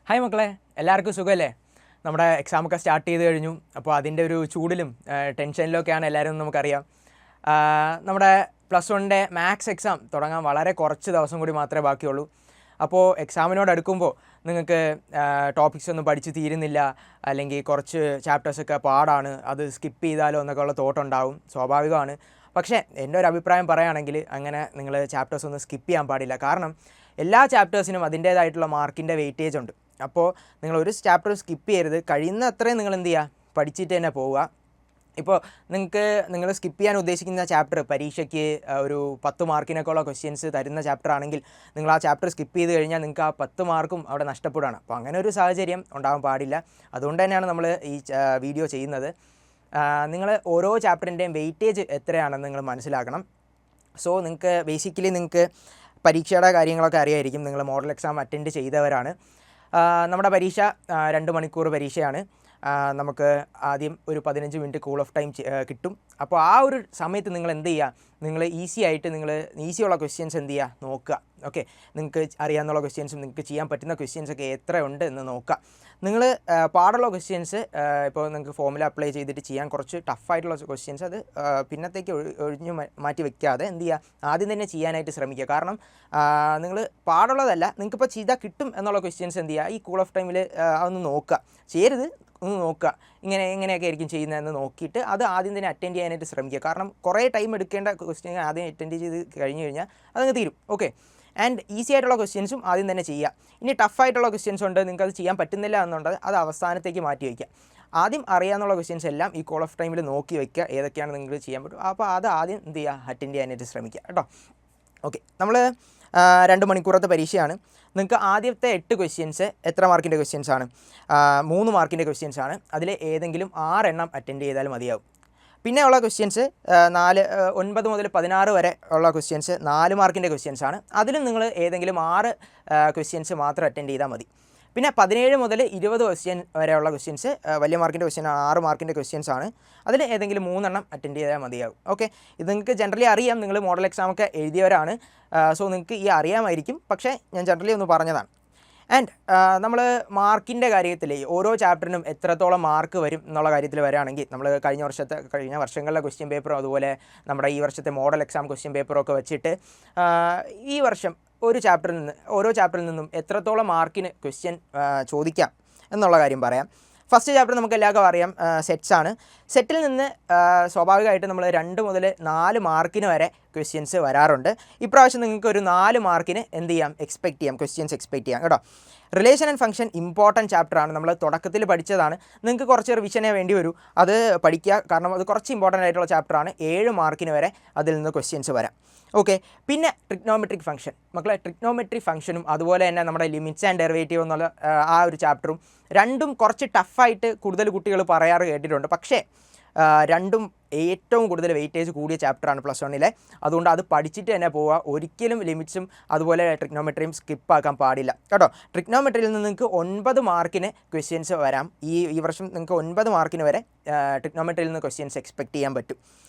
Hi മക്കളെ, എല്ലാവർക്കും സുഖമല്ലേ? നമ്മുടെ എക്സാമൊക്കെ സ്റ്റാർട്ട് ചെയ്ത് കഴിഞ്ഞു. അപ്പോൾ അതിൻ്റെ ഒരു ചൂടിലും ടെൻഷനിലൊക്കെയാണ് എല്ലാവരും നമുക്കറിയാം. നമ്മുടെ പ്ലസ് വണ്ണിൻ്റെ മാത്സ് എക്സാം തുടങ്ങാൻ വളരെ കുറച്ച് ദിവസം കൂടി മാത്രമേ ബാക്കിയുള്ളൂ. അപ്പോൾ എക്സാമിനോട് അടുക്കുമ്പോൾ നിങ്ങൾക്ക് ടോപ്പിക്സ് ഒന്നും പഠിച്ച് തീരുന്നില്ല, അല്ലെങ്കിൽ കുറച്ച് ചാപ്റ്റേഴ്സൊക്കെ പാടാണ്, അത് സ്കിപ്പ് ചെയ്താലോ എന്നൊക്കെ ഉള്ള തോട്ടുണ്ടാവും. സ്വാഭാവികമാണ്. പക്ഷേ എൻ്റെ ഒരു അഭിപ്രായം പറയുകയാണെങ്കിൽ അങ്ങനെ നിങ്ങൾ ചാപ്റ്റേഴ്സ് ഒന്നും സ്കിപ്പ് ചെയ്യാൻ പാടില്ല. കാരണം എല്ലാ ചാപ്റ്റേഴ്സിനും അതിൻ്റേതായിട്ടുള്ള മാർക്കിൻ്റെ വെയിറ്റേജ് ഉണ്ട്. അപ്പോൾ നിങ്ങൾ ഒരു ചാപ്റ്റർ സ്കിപ്പ് ചെയ്യരുത്. കഴിയുന്ന അത്രയും നിങ്ങൾ എന്ത് ചെയ്യുക, പഠിച്ചിട്ട് തന്നെ പോവുക. ഇപ്പോൾ നിങ്ങൾ സ്കിപ്പ് ചെയ്യാൻ ഉദ്ദേശിക്കുന്ന ചാപ്റ്റർ പരീക്ഷയ്ക്ക് ഒരു 10 മാർക്കിനൊക്കെയുള്ള ക്വസ്റ്റ്യൻസ് തരുന്ന ചാപ്റ്റർ ആണെങ്കിൽ നിങ്ങൾ ആ ചാപ്റ്റർ സ്കിപ്പ് ചെയ്ത് കഴിഞ്ഞാൽ നിങ്ങൾക്ക് ആ 10 മാർക്കും അവിടെ നഷ്ടപ്പെടുകയാണ്. അപ്പോൾ അങ്ങനെ ഒരു സാഹചര്യം ഉണ്ടാകാൻ പാടില്ല. അതുകൊണ്ട് തന്നെയാണ് നമ്മൾ ഈ വീഡിയോ ചെയ്യുന്നത്. നിങ്ങൾ ഓരോ ചാപ്റ്ററിൻ്റെയും വെയിറ്റേജ് എത്രയാണെന്ന് നിങ്ങൾ മനസ്സിലാക്കണം. സോ നിങ്ങൾക്ക് പരീക്ഷയുടെ കാര്യങ്ങളൊക്കെ അറിയായിരിക്കും. നിങ്ങൾ മോഡൽ എക്സാം അറ്റൻഡ് ചെയ്തവരാണ്. നമ്മുടെ പരീക്ഷ 2 മണിക്കൂർ പരീക്ഷയാണ്. നമുക്ക് ആദ്യം ഒരു 15 മിനിറ്റ് കൂൾ ഓഫ് ടൈം കിട്ടും. അപ്പോൾ ആ ഒരു സമയത്ത് നിങ്ങൾ എന്ത് ചെയ്യുക, നിങ്ങൾ ഈസിയുള്ള ക്വസ്റ്റ്യൻസ് എന്ത് ചെയ്യുക, നോക്കുക. ഓക്കെ, നിങ്ങൾക്ക് അറിയാവുന്ന ക്വസ്റ്റ്യൻസും നിങ്ങൾക്ക് ചെയ്യാൻ പറ്റുന്ന ക്വസ്റ്റ്യൻസൊക്കെ എത്രയുണ്ട് എന്ന് നോക്കുക. നിങ്ങൾ പാടുള്ള ക്വസ്റ്റ്യൻസ് ഇപ്പോൾ നിങ്ങൾക്ക് ഫോമുല അപ്ലൈ ചെയ്തിട്ട് ചെയ്യാൻ കുറച്ച് ടഫായിട്ടുള്ള ക്വസ്റ്റ്യൻസ് അത് പിന്നത്തേക്ക് ഒഴിഞ്ഞു മാറ്റി വെക്കാതെ എന്ത് ചെയ്യുക, ആദ്യം തന്നെ ചെയ്യാനായിട്ട് ശ്രമിക്കുക. കാരണം നിങ്ങൾ പാടുള്ളതല്ല, നിങ്ങൾക്കിപ്പോൾ ചെയ്താൽ കിട്ടും എന്നുള്ള ക്വസ്റ്റ്യൻസ് എന്ത് ചെയ്യുക, ഈ കൂൾ ഓഫ് ടൈമിൽ അതൊന്ന് നോക്കുക. ചെയ്യരുത്, ഒന്ന് നോക്കുക. എങ്ങനെയൊക്കെ ആയിരിക്കും ചെയ്യുന്നതെന്ന് നോക്കിയിട്ട് അത് ആദ്യം തന്നെ അറ്റൻഡ് ചെയ്യാനായിട്ട് ശ്രമിക്കുക. കാരണം കുറേ ടൈം എടുക്കേണ്ട ക്വസ്റ്റ്യൻ ആദ്യം അറ്റൻഡ് ചെയ്ത് കഴിഞ്ഞ് കഴിഞ്ഞാൽ അതങ്ങ് തീരും. ഓക്കെ, ആൻഡ് ഈസി ആയിട്ടുള്ള ക്വസ്റ്റ്യൻസും ആദ്യം തന്നെ ചെയ്യുക. ഇനി ടഫായിട്ടുള്ള ക്വസ്റ്റ്യൻസ് ഉണ്ട്, നിങ്ങൾക്ക് അത് ചെയ്യാൻ പറ്റുന്നില്ല എന്നുണ്ടെങ്കിൽ അത് അവസാനത്തേക്ക് മാറ്റി വയ്ക്കുക. ആദ്യം അറിയാവുന്ന ക്വസ്റ്റ്യൻസ് എല്ലാം ഈ കോൾ ഓഫ് ടൈമിൽ നോക്കി വയ്ക്കുക, ഏതൊക്കെയാണ് നിങ്ങൾക്ക് ചെയ്യാൻ പറ്റും. അപ്പോൾ അത് ആദ്യം എന്ത് ചെയ്യുക, അറ്റൻഡ് ചെയ്യാനായിട്ട് ശ്രമിക്കുക കേട്ടോ. ഓക്കെ, നമ്മൾ 2 മണിക്കൂറത്തെ പരീക്ഷയാണ്. നിങ്ങൾക്ക് ആദ്യത്തെ 8 ക്വസ്റ്റ്യൻസ് എത്ര മാർക്കിൻ്റെ ക്വസ്റ്റ്യൻസ് ആണ്? 3 മാർക്കിൻ്റെ ക്വസ്റ്റ്യൻസ് ആണ്. അതിൽ ഏതെങ്കിലും 6 എണ്ണം അറ്റൻഡ് ചെയ്താൽ മതിയാവും. പിന്നെ ഉള്ള ക്വസ്റ്റ്യൻസ് 9 മുതൽ 16 വരെ ഉള്ള ക്വസ്റ്റ്യൻസ് 4 മാർക്കിൻ്റെ ക്വസ്റ്റ്യൻസ് ആണ്. അതിലും നിങ്ങൾ ഏതെങ്കിലും 6 ക്വസ്റ്റ്യൻസ് മാത്രം അറ്റൻഡ് ചെയ്താൽ മതി. പിന്നെ 17 മുതൽ 20 ക്വസ്റ്റ്യൻ വരെയുള്ള ക്വസ്റ്റ്യൻസ് വലിയ മാർക്കിൻ്റെ ക്വസ്റ്റ്യൻ 6 മാർക്കിൻ്റെ ക്വസ്റ്റ്യൻസ് ആണ്. അതിൽ ഏതെങ്കിലും 3 എണ്ണം അറ്റൻഡ് ചെയ്താൽ മതിയാവും. ഓക്കെ, ഇത് നിങ്ങൾക്ക് ജനറലി അറിയാം, നിങ്ങൾ മോഡൽ എക്സാമൊക്കെ എഴുതിയവരാണ്. സോ നിങ്ങൾക്ക് ഈ അറിയാമായിരിക്കും. പക്ഷേ ഞാൻ ജനറലി ഒന്ന് പറഞ്ഞതാണ്. ആൻഡ് നമ്മൾ മാർക്കിൻ്റെ കാര്യത്തിൽ ഓരോ ചാപ്റ്ററിനും എത്രത്തോളം മാർക്ക് വരും എന്നുള്ള കാര്യത്തിൽ വരികയാണെങ്കിൽ നമ്മൾ കഴിഞ്ഞ വർഷങ്ങളിലെ ക്വസ്റ്റ്യൻ പേപ്പറും അതുപോലെ നമ്മുടെ ഈ വർഷത്തെ മോഡൽ എക്സാം ക്വസ്റ്റ്യൻ പേപ്പറും ഒക്കെ വെച്ചിട്ട് ഈ വർഷം ഓരോ ചാപ്റ്ററിൽ നിന്നും എത്രത്തോളം മാർക്കിന് ക്വസ്റ്റ്യൻ ചോദിക്കാം എന്നുള്ള കാര്യം പറയാം. ഫസ്റ്റ് ചാപ്റ്റർ നമുക്ക് എല്ലാവർക്കും അറിയാം, സെറ്റ്സ് ആണ്. സെറ്റിൽ നിന്ന് സ്വാഭാവികമായിട്ട് നമ്മൾ 2 മുതൽ 4 മാർക്കിന് വരെ ക്വസ്റ്റ്യൻസ് വരാറുണ്ട്. ഇപ്രാവശ്യം നിങ്ങൾക്ക് ഒരു 4 മാർക്കിന് എന്ത് ചെയ്യാം, ക്വസ്റ്റ്യൻസ് എക്സ്പെക്റ്റ് ചെയ്യാം കേട്ടോ. റിലേഷൻ ആൻഡ് ഫംഗ്ഷൻ ഇമ്പോർട്ടൻറ്റ് ചാപ്റ്ററാണ്. നമ്മൾ തുടക്കത്തിൽ പഠിച്ചതാണ്. നിങ്ങൾക്ക് കുറച്ച് റിവിഷനേ വേണ്ടി വരൂ, അത് പഠിക്കുക. കാരണം അത് കുറച്ച് ഇമ്പോർട്ടൻ്റ് ആയിട്ടുള്ള ചാപ്റ്ററാണ്. 7 മാർക്കിന് വരെ അതിൽ നിന്ന് ക്വസ്റ്റ്യൻസ് വരാം. ഓക്കെ, പിന്നെ ട്രിഗ്നോമെട്രിക് ഫംഗ്ഷൻ. മക്കളെ, ട്രിഗ്നോമെട്രിക് ഫംഗ്ഷനും അതുപോലെ തന്നെ നമ്മുടെ ലിമിറ്റ്സ് ആൻഡ് ഡെറിവേറ്റീവ് എന്നുള്ള ആ ഒരു ചാപ്റ്ററും രണ്ടും കുറച്ച് ടഫായിട്ട് കൂടുതൽ കുട്ടികൾ പറയാറ് കേട്ടിട്ടുണ്ട്. പക്ഷേ രണ്ടും ഏറ്റവും കൂടുതൽ വെയിറ്റേജ് കൂടിയ ചാപ്റ്ററാണ് പ്ലസ് വണ്ണിലെ. അതുകൊണ്ട് അത് പഠിച്ചിട്ട് തന്നെ പോവുക. ഒരിക്കലും ലിമിറ്റ്സും അതുപോലെ ട്രിഗ്നോമെട്രിയും സ്കിപ്പാക്കാൻ പാടില്ല കേട്ടോ. ട്രിഗ്നോമെട്രിയിൽ നിന്ന് നിങ്ങൾക്ക് 9 മാർക്കിന് ക്വസ്റ്റ്യൻസ് വരാം. ഈ വർഷം നിങ്ങൾക്ക് 9 മാർക്കിന് വരെ ട്രിഗ്നോമെട്രിയിൽ നിന്ന് ക്വസ്റ്റ്യൻസ് എക്സ്പെക്റ്റ് ചെയ്യാൻ പറ്റും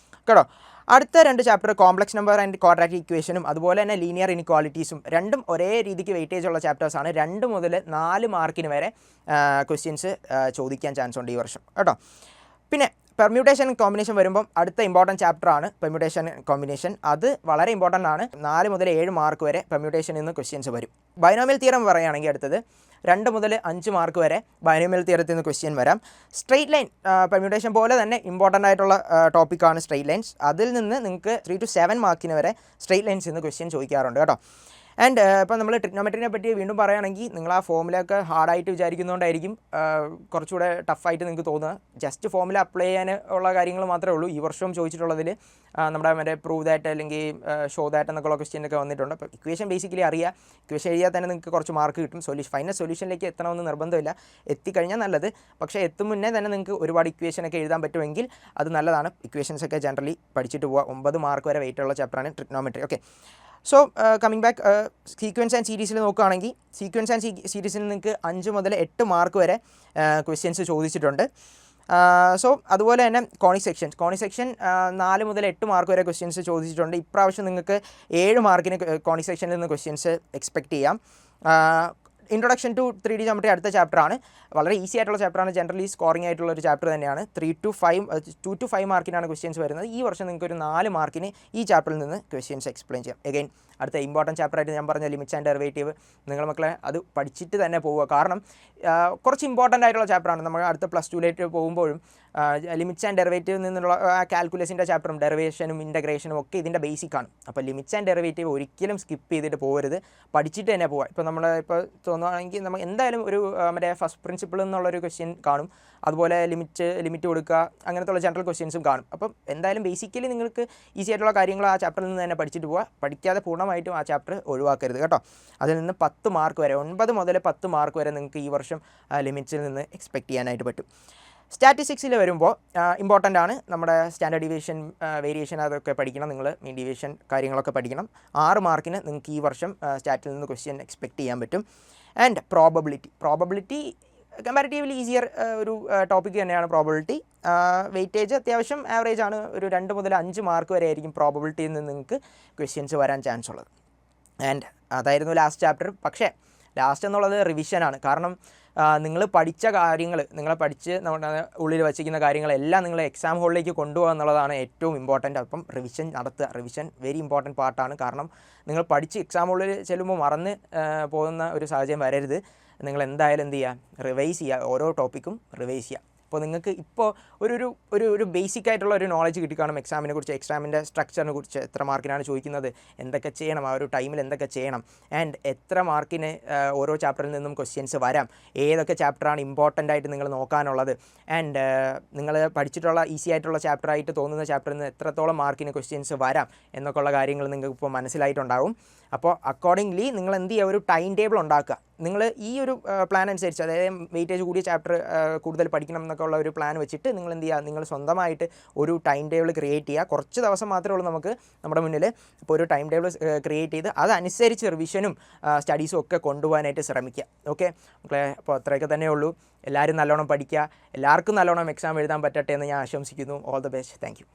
കേട്ടോ. അടുത്ത 2 chapter complex number and quadratic ഇക്വേഷനും അതുപോലെ തന്നെ ലീനിയർ ഇനിക്വാളിറ്റീസും രണ്ടും ഒരേ രീതിക്ക് വെയിറ്റേജ് ഉള്ള ചാപ്റ്റേഴ്സാണ്. 2 മുതൽ 4 മാർക്കിന് വരെ ക്വസ്റ്റ്യൻസ് ചോദിക്കാൻ ചാൻസ് ഉണ്ട് ഈ വർഷം കേട്ടോ. പിന്നെ പെർമ്യൂട്ടേഷൻ കോമ്പിനേഷൻ വരുമ്പം അടുത്ത ഇമ്പോർട്ടൻറ്റ് ചാപ്റ്ററാണ് പെർമ്യൂട്ടേഷൻ കോമ്പിനേഷൻ. അത് വളരെ ഇമ്പോർട്ടൻ്റ് ആണ്. 4 മുതൽ 7 മാർക്ക് വരെ പെർമ്യൂട്ടേഷനിൽ നിന്ന് ക്വസ്റ്റ്യൻസ് വരും. ബൈനോമിയൽ തിയറം പറയുകയാണെങ്കിൽ അടുത്തത് 2 മുതൽ 5 മാർക്ക് വരെ ബൈനോമിയൽ തിയറത്തിൽ നിന്ന് ക്വസ്റ്റ്യൻ വരാം. സ്ട്രെയിറ്റ് ലൈൻ പെർമ്യൂട്ടേഷൻ പോലെ തന്നെ ഇമ്പോർട്ടൻ്റ് ആയിട്ടുള്ള ടോപ്പിക്കാണ് സ്ട്രെയിറ്റ് ലൈൻസ്. അതിൽ നിന്ന് നിങ്ങൾക്ക് 3 to 7 മാർക്കിന് വരെ സ്ട്രെയിറ്റ് ലൈൻസിൽ നിന്ന് ക്വസ്റ്റ്യൻ ചോദിക്കാറുണ്ട് കേട്ടോ. ആൻഡ് ഇപ്പോൾ നമ്മൾ ട്രിഗ്നോമെട്രിനെ പറ്റി വീണ്ടും പറയുകയാണെങ്കിൽ നിങ്ങൾ ആ ഫോമുലയൊക്കെ ഹാർഡായിട്ട് വിചാരിക്കുന്നതുകൊണ്ടായിരിക്കും കുറച്ചുകൂടെ ടഫായിട്ട് നിങ്ങൾക്ക് തോന്നുക. ജസ്റ്റ് ഫോമുല അപ്ലൈ ചെയ്യാൻ ഉള്ള കാര്യങ്ങൾ മാത്രമേ ഉള്ളൂ. ഈ വർഷവും ചോദിച്ചിട്ടുള്ളതിൽ നമ്മുടെ പ്രൂവ് ദാറ്റ് അല്ലെങ്കിൽ ഷോ ദാറ്റ് എന്നൊക്കെയുള്ള ക്വസ്റ്റ്യനൊക്കെ വന്നിട്ടുണ്ട്. അപ്പോൾ ഇക്വേഷൻ ബേസിക്കലി അറിയാം. ഇക്വേഷൻ എഴുതിയാൽ തന്നെ നിങ്ങൾക്ക് കുറച്ച് മാർക്ക് കിട്ടും. ഫൈനൽ സൊല്യൂഷനിലേക്ക് എത്തണമെന്ന് നിർബന്ധമില്ല. എത്തിക്കഴിഞ്ഞാൽ നല്ലത്. പക്ഷേ എത്തും മുന്നേ തന്നെ നിങ്ങൾക്ക് ഒരുപാട് ഇക്വേഷനൊക്കെ എഴുതാൻ പറ്റുമെങ്കിൽ അത് നല്ലതാണ്. ഇക്വേഷൻസൊക്കെ ജനറലി പഠിച്ചിട്ട് പോവുക. 9 മാർക്ക് വരെ വെയിറ്റുള്ള ചാപ്റ്ററാണ് trigonometry. Okay, so coming back sequence and സീരീസിൽ നോക്കുകയാണെങ്കിൽ സീക്വൻസ് ആൻഡ് സീരീസിൽ നിങ്ങൾക്ക് 5 മുതൽ 8 മാർക്ക് വരെ ക്വസ്റ്റ്യൻസ് ചോദിച്ചിട്ടുണ്ട്. സോ അതുപോലെ തന്നെ കോണിക് സെക്ഷൻ 4 മുതൽ 8 മാർക്ക് വരെ ക്വസ്റ്റ്യൻസ് ചോദിച്ചിട്ടുണ്ട്. ഇപ്രാവശ്യം നിങ്ങൾക്ക് 7 മാർക്കിന് കോണിക് സെക്ഷനിൽ നിന്ന് ക്വസ്റ്റ്യൻസ് എക്സ്പെക്റ്റ് ചെയ്യാം. ഇൻട്രൊഡക്ഷൻ ടു 3D ജോമെട്രി അടുത്ത ചാപ്റ്ററാണ്. വളരെ ഈസി ആയിട്ടുള്ള ചാപ്റ്ററാണ്, ജനറലി സ്കോറിംഗ് ആയിട്ടുള്ള ഒരു ചാപ്റ്റർ തന്നെയാണ്. 2 to 5 മാർക്കിനാണ് ക്വസ്റ്റ്യൻസ് വരുന്നത്. ഈ വർഷം നിങ്ങൾക്ക് ഒരു 4 മാർക്കിന് ഈ ചാപ്റ്ററിൽ നിന്ന് ക്വസ്റ്റ്യൻസ് എക്സ്പ്ലെയിൻ ചെയ്യാം. എഗെയിൻ അടുത്ത ഇമ്പോർട്ടൻറ്റ് ചാപ്റ്ററായിട്ട് ഞാൻ പറഞ്ഞ ലിമിറ്റ്സ് ആൻഡ് ഡെറിവേറ്റീവ്, നിങ്ങൾ മക്കളെ അത് പഠിച്ചിട്ട് തന്നെ പോവുക. കാരണം കുറച്ച് ഇമ്പോർട്ടൻ്റ് ആയിട്ടുള്ള ചാപ്റ്ററാണ്. നമ്മൾ അടുത്ത പ്ലസ് ടുവിലേക്ക് പോകുമ്പോഴും ലിമിറ്റ്സ് ആൻഡ് ഡെറിവേറ്റീവിൽ നിന്നുള്ള കാൽക്കുലസിൻ്റെ ചാപ്റ്ററും ഡെറിവേഷനും ഇൻ്റഗ്രേഷനും ഒക്കെ ഇതിൻ്റെ ബേസിക്കാണ്. അപ്പോൾ ലിമിറ്റ്സ് ആൻഡ് ഡെറിവേറ്റീവ് ഒരിക്കലും സ്കിപ്പ് ചെയ്തിട്ട് പോകരുത്, പഠിച്ചിട്ട് തന്നെ പോവുക. ഇപ്പോൾ നമ്മൾ ഇപ്പോൾ തോന്നുകയാണെങ്കിൽ നമുക്ക് എന്തായാലും ഒരു മറ്റേ ഫസ്റ്റ് പ്രിൻസിപ്പിൾ എന്നുള്ളൊരു ക്വസ്റ്റ്യൻ കാണും, അതുപോലെ ലിമിറ്റ് കൊടുക്കുക, അങ്ങനത്തെ ജനറൽ ക്വസ്റ്റ്യൻസും കാണും. അപ്പം എന്തായാലും ബേസിക്കലി നിങ്ങൾക്ക് ഈസി ആയിട്ടുള്ള കാര്യങ്ങൾ ആ ചാപ്റ്ററിൽ നിന്ന് തന്നെ പഠിച്ചിട്ട് പോവുക. പഠിക്കാതെ പൂർണ്ണമായിട്ടും ആ ചാപ്റ്റർ ഒഴിവാക്കരുത് കേട്ടോ. അതിൽ നിന്ന് 10 മാർക്ക് വരെ, 9 മുതൽ 10 മാർക്ക് വരെ നിങ്ങൾക്ക് ഈ വർഷം ലിമിറ്റ്സിൽ നിന്ന് എക്സ്പെക്റ്റ് ചെയ്യാനായിട്ട് പറ്റും. സ്റ്റാറ്റിസ്റ്റിക്സിൽ വരുമ്പോൾ ഇമ്പോർട്ടൻ്റ് ആണ് നമ്മുടെ സ്റ്റാൻഡേർഡ് ഡീവിയേഷൻ, വേരിയേഷൻ, അതൊക്കെ പഠിക്കണം നിങ്ങൾ. മീൻ ഡീവിയേഷൻ കാര്യങ്ങളൊക്കെ പഠിക്കണം. 6 മാർക്കിന് നിങ്ങൾക്ക് ഈ വർഷം സ്റ്റാറ്റിൽ നിന്ന് ക്വസ്റ്റ്യൻ എക്സ്പെക്റ്റ് ചെയ്യാൻ പറ്റും. ആൻഡ് പ്രോബബിലിറ്റി കമ്പാരിറ്റീവ്ലി ഈസിയർ ഒരു ടോപ്പിക് തന്നെയാണ് പ്രോബബിലിറ്റി. വെയിറ്റേജ് അത്യാവശ്യം ആവറേജ് ആണ്, ഒരു 2 മുതൽ 5 മാർക്ക് വരെ ആയിരിക്കും പ്രോബബിലിറ്റിയിൽ നിന്ന് നിങ്ങൾക്ക് ക്വസ്റ്റ്യൻസ് വരാൻ ചാൻസ് ഉള്ളത്. ആൻഡ് അതായിരുന്നു ലാസ്റ്റ് ചാപ്റ്റർ. പക്ഷേ ലാസ്റ്റ് എന്നുള്ളത് റിവിഷനാണ്. കാരണം നിങ്ങൾ പഠിച്ച കാര്യങ്ങൾ, നിങ്ങളെ പഠിച്ച് നമ്മുടെ ഉള്ളിൽ വച്ചിരിക്കുന്ന കാര്യങ്ങളെല്ലാം നിങ്ങൾ എക്സാം ഹോളിലേക്ക് കൊണ്ടുപോകുക എന്നുള്ളതാണ് ഏറ്റവും ഇമ്പോർട്ടൻ്റ്. അപ്പം റിവിഷൻ നടത്തുക. റിവിഷൻ വെരി ഇമ്പോർട്ടൻറ്റ് പാർട്ടാണ്. കാരണം നിങ്ങൾ പഠിച്ച് എക്സാം ഹോളിൽ ചെല്ലുമ്പോൾ മറന്ന് പോകുന്ന ഒരു സാഹചര്യം വരരുത്. നിങ്ങൾ എന്തായാലും എന്ത് ചെയ്യുക, റിവൈസ് ചെയ്യുക. ഓരോ ടോപ്പിക്കും റിവൈസ് ചെയ്യുക. അപ്പോൾ നിങ്ങൾക്ക് ഇപ്പോൾ ഒരു ബേസിക് ആയിട്ടുള്ള ഒരു നോളജ് കിട്ടിക്കാണും എക്സാമിനെ കുറിച്ച്, എക്സാമിൻ്റെ സ്ട്രക്ചറിനെ കുറിച്ച്, എത്ര മാർക്കിനാണ് ചോദിക്കുന്നത്, എന്തൊക്കെ ചെയ്യണം, ആ ഒരു ടൈമിൽ എന്തൊക്കെ ചെയ്യണം, ആൻഡ് എത്ര മാർക്കിന് ഓരോ ചാപ്റ്ററിൽ നിന്നും ക്വസ്റ്റ്യൻസ് വരാം, ഏതൊക്കെ ചാപ്റ്ററാണ് ഇമ്പോർട്ടൻ്റ് ആയിട്ട് നിങ്ങൾ നോക്കാനുള്ളത്, ആൻഡ് നിങ്ങൾ പഠിച്ചിട്ടുള്ള ഈസി ആയിട്ടുള്ള ചാപ്റ്ററായിട്ട് തോന്നുന്ന ചാപ്റ്ററിൽ നിന്ന് എത്രത്തോളം മാർക്കിന് ക്വസ്റ്റ്യൻസ് വരാം എന്നൊക്കെയുള്ള കാര്യങ്ങൾ നിങ്ങൾക്ക് ഇപ്പോൾ മനസ്സിലായിട്ടുണ്ടാകും. അപ്പോൾ അക്കോർഡിംഗ്ലി നിങ്ങൾ എന്ത് ചെയ്യുക, ഒരു ടൈം ടേബിൾ ഉണ്ടാക്കുക. നിങ്ങൾ ഈ ഒരു പ്ലാൻ അനുസരിച്ച്, അതായത് വെയിറ്റേജ് കൂടിയ ചാപ്റ്റർ കൂടുതൽ പഠിക്കണം എന്നൊക്കെ ഉള്ള ഒരു പ്ലാൻ വെച്ചിട്ട് നിങ്ങൾ എന്ത് ചെയ്യുക, നിങ്ങൾ സ്വന്തമായിട്ട് ഒരു ടൈം ടേബിൾ ക്രിയേറ്റ് ചെയ്യുക. കുറച്ച് ദിവസം മാത്രമേ ഉള്ളൂ നമുക്ക് നമ്മുടെ മുന്നിൽ. അപ്പോൾ ഒരു ടൈം ടേബിൾ ക്രിയേറ്റ് ചെയ്ത് അതനുസരിച്ച് റിവിഷനും സ്റ്റഡീസും ഒക്കെ കൊണ്ടുപോകാനായിട്ട് ശ്രമിക്കുക. ഓക്കെ മക്കളെ, അപ്പോൾ അത്രയൊക്കെ തന്നെ ഉള്ളൂ. എല്ലാവരും നല്ലോണം പഠിക്കുക. എല്ലാവർക്കും നല്ലോണം എക്സാം എഴുതാൻ പറ്റട്ടെ എന്ന് ഞാൻ ആശംസിക്കുന്നു. All the best. Thank you.